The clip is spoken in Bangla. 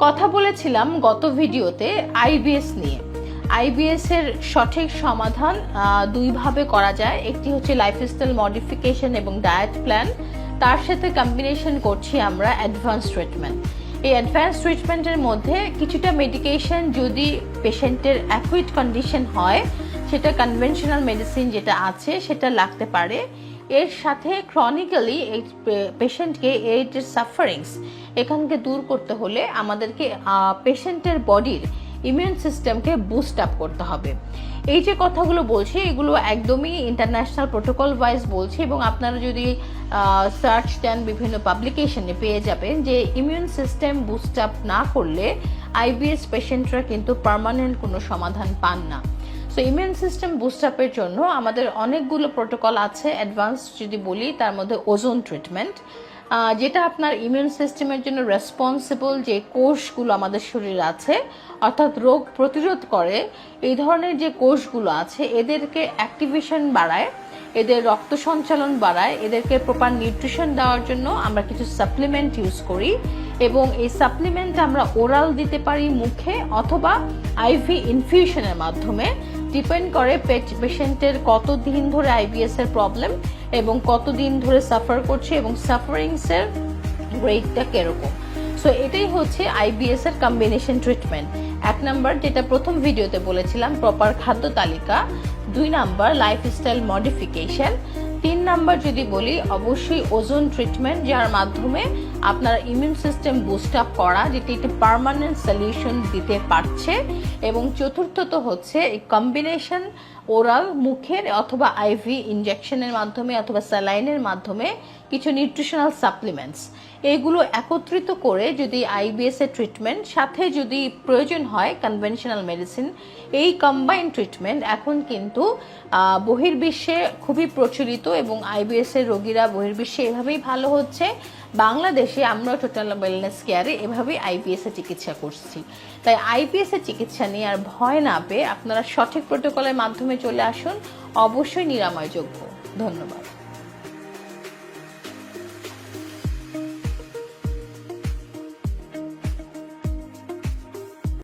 কথা বলেছিলাম গত ভিডিওতে আইবিএস নিয়ে। আইবিএস এর সঠিক সমাধান দুইভাবে করা যায়, একটি হচ্ছে লাইফস্টাইল মডিফিকেশন এবং ডায়েট প্ল্যান, তার সাথে কম্বিনেশন করছি আমরা অ্যাডভান্স ট্রিটমেন্ট। এই অ্যাডভান্স ট্রিটমেন্টের মধ্যে কিছুটা মেডিকেশন যদি পেশেন্টের অ্যাকুইট কন্ডিশন হয় সেটা কনভেনশনাল মেডিসিন যেটা আছে সেটা লাগতে পারে। এর সাথে ক্রনিক্যালি এই পেশেন্টকে এই যে সাফারিংস এখানকে দূর করতে হলে আমাদেরকে পেশেন্টের বডির ইমিউন সিস্টেমকে বুস্ট আপ করতে হবে। এই যে কথাগুলো বলছি এগুলো একদমই ইন্টারন্যাশনাল প্রোটোকল ওয়াইজ বলছি, এবং আপনারা যদি সার্চ দেন বিভিন্ন পাবলিকেশনে পেয়ে যাবেন যে ইমিউন সিস্টেম বুস্ট আপ না করলে আইবিএস পেশেন্টরা কিন্তু পার্মানেন্ট কোনো সমাধান পান না। সো ইমিউন সিস্টেম বুস্ট আপের জন্য আমাদের অনেকগুলো প্রোটোকল আছে। অ্যাডভান্স যদি বলি তার মধ্যে ওজোন ট্রিটমেন্ট, যেটা আপনার ইমিউন সিস্টেমের জন্য রেসপন্সিবল যে কোষগুলো আমাদের শরীরে আছে অর্থাৎ রোগ প্রতিরোধ করে এই ধরনের যে কোষগুলো আছে এদেরকে অ্যাক্টিভেশন বাড়ায়, এদের রক্ত সঞ্চালন বাড়ায়, এদেরকে প্রপার নিউট্রিশন দেওয়ার জন্য আমরা কিছু সাপ্লিমেন্ট ইউজ করি, এবং এই সাপ্লিমেন্ট আমরা ওরাল দিতে পারি মুখে অথবা আইভি ইনফিউশনের মাধ্যমে। ডিপেন্ড করে পেশেন্টের কতদিন ধরে আইবিএস এর প্রবলেম এবং কতদিন ধরে সাফার করছে এবং সাফারিংসের গ্রেডটা কিরকম। সো এটাই হচ্ছে আইবিএস এর কম্বিনেশন ট্রিটমেন্ট। 1 নাম্বার যেটা প্রথম ভিডিওতে বলেছিলাম প্রপার খাদ্য তালিকা, 2 নাম্বার লাইফস্টাইল মডিফিকেশন, 3 নাম্বার যদি বলি অবশ্যই ওজোন ট্রিটমেন্ট যার মাধ্যমে আপনার ইমিউন সিস্টেম বুস্ট আপ করা, যেটি একটি পার্মানেন্ট সলিউশন দিতে পারছে, এবং চতুর্থত হচ্ছে এই কম্বিনেশন ওরাল মুখের অথবা আইভি ইনজেকশনের মাধ্যমে অথবা স্যালাইনের মাধ্যমে কিছু নিউট্রিশনাল সাপ্লিমেন্টস, এইগুলো একত্রিত করে যদি আইবিএস এর ট্রিটমেন্ট সাথে যদি প্রয়োজন হয় কনভেনশনাল মেডিসিন, এই কম্বাইন্ড ট্রিটমেন্ট এখন কিন্তু বহির্বিশ্বে খুবই প্রচলিত এবং আইবিএস এর রোগীরা বহির্বিশ্বে এভাবেই ভালো হচ্ছে। বাংলাদেশে আমরা টোটাল ওয়েলনেস কেয়ারে এভাবেই আইবিএস এর চিকিৎসা করছি। তাই আইবিএস এর চিকিৎসা নিয়ে আর ভয় না পেয়ে আপনারা সঠিক প্রোটোকলের মাধ্যমে চলে আসুন, অবশ্যই নিরাময়যোগ্য। ধন্যবাদ।